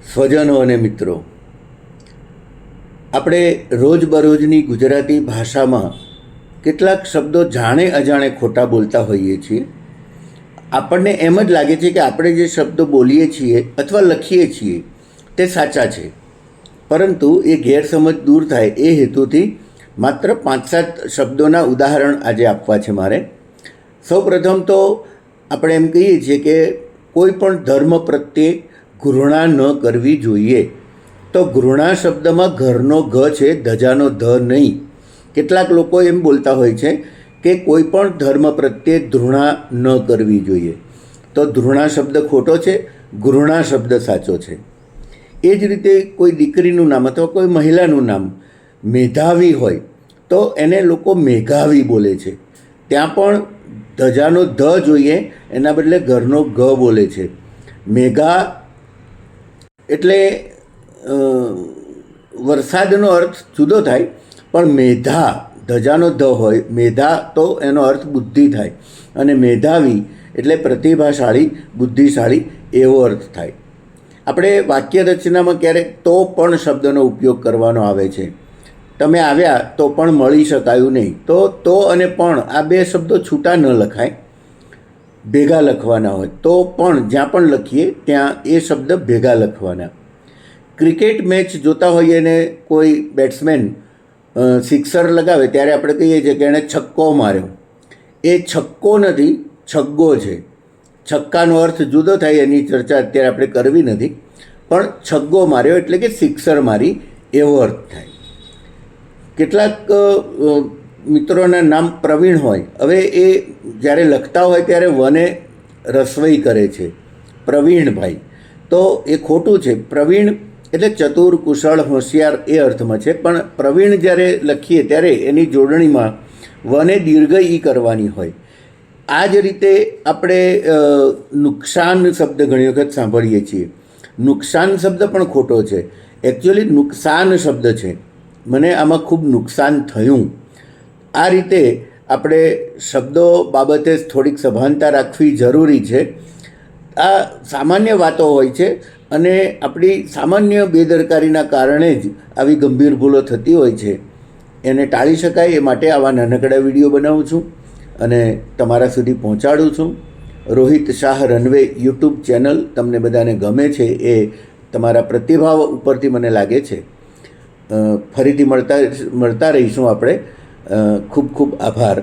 સ્વજનો અને મિત્રો, આપણે રોજબરોજની ગુજરાતી ભાષામાં કેટલાક શબ્દો જાણે અજાણે ખોટા બોલતા હોઈએ છીએ. આપણને એમ જ લાગે છે કે આપણે જે શબ્દો બોલીએ છીએ અથવા લખીએ છીએ તે સાચા છે, પરંતુ એ ગેરસમજ દૂર થાય એ હેતુથી માત્ર 5-7 શબ્દોના ઉદાહરણ આજે આપવા છે મારે. સૌપ્રથમ તો આપણે એમ કહીએ છીએ કે કોઈ પણ ધર્મ પ્રત્યે ઘૃણા ન કરવી જોઈએ. તો ઘૃણા શબ્દમાં ઘરનો ઘ છે, ધજાનો ધ નહીં. કેટલાક લોકો એમ બોલતા હોય છે કે કોઈ પણ ધર્મ પ્રત્યે ઘૃણા ન કરવી જોઈએ. તો ઘૃણા શબ્દ ખોટો છે, ઘૃણા શબ્દ સાચો છે. એ જ રીતે કોઈ દીકરીનું નામ અથવા કોઈ મહિલાનું નામ મેધાવી હોય તો એને લોકો મેઘાવી બોલે છે. ત્યાં પણ ધજાનો ધ જોઈએ, એના બદલે ઘરનો ઘ બોલે છે. મેઘા એટલે વરસાદનો અર્થ જુદો થાય, પણ મેધા ધજાનો ધ હોય, મેધા તો એનો અર્થ બુદ્ધિ થાય, અને મેધાવી એટલે પ્રતિભાશાળી, બુદ્ધિશાળી એવો અર્થ થાય. આપણે વાક્ય રચનામાં ક્યારેક તો પણ શબ્દનો ઉપયોગ કરવાનો આવે છે. તમે આવ્યા તો પણ મળી શકાયું નહીં. તો અને પણ આ બે શબ્દો છૂટા ન લખાય, ભેગા લખવાના હોય. તો પણ જ્યાં પણ લખીએ ત્યાં એ શબ્દ ભેગા લખવાના. ક્રિકેટ મેચ જોતા હોઈએ ને કોઈ બેટ્સમેન સિક્સર લગાવે ત્યારે આપણે કહીએ છીએ કે એણે છક્કો માર્યો. એ છક્કો નથી, છગ્ગો છે. છક્કાનો અર્થ જુદો થાય, એની ચર્ચા અત્યારે આપણે કરવી નથી, પણ છગ્ગો માર્યો એટલે કે સિક્સર મારી એવો અર્થ થાય. કેટલાક મિત્રોના નામ પ્રવીણ હોય. હવે એ જ્યારે લખતા હોય ત્યારે વને રસવઈ કરે છે, પ્રવીણભાઈ. તો એ ખોટું છે. પ્રવીણ એટલે ચતુર, કુશળ, હોશિયાર એ અર્થમાં છે, પણ પ્રવીણ જ્યારે લખીએ ત્યારે એની જોડણીમાં વને દીર્ઘ ઈ કરવાની હોય. આ જ રીતે આપણે નુકસાન શબ્દ ઘણી વખત સાંભળીએ છીએ. નુકસાન શબ્દ પણ ખોટો છે. એકચ્યુઅલી નુકસાન શબ્દ છે, મને આમાં ખૂબ નુકસાન થયું. આ રીતે આપણે શબ્દો બાબતે થોડીક સભાનતા રાખવી જરૂરી છે. આ સામાન્ય વાતો હોય છે, અને આપણી સામાન્ય બેદરકારીના કારણે જ આવી ગંભીર ભૂલો થતી હોય છે. એને ટાળી શકાય એ માટે આવા નાનકડા વિડીયો બનાવું છું અને તમારા સુધી પહોંચાડું છું. Rohit Shah runway YouTube channel તમને બધાને ગમે છે, એ તમારા પ્રતિભાવ ઉપરથી મને લાગે છે. ફરીથી મળતા રહીશું આપણે. ખૂબ ખૂબ આભાર.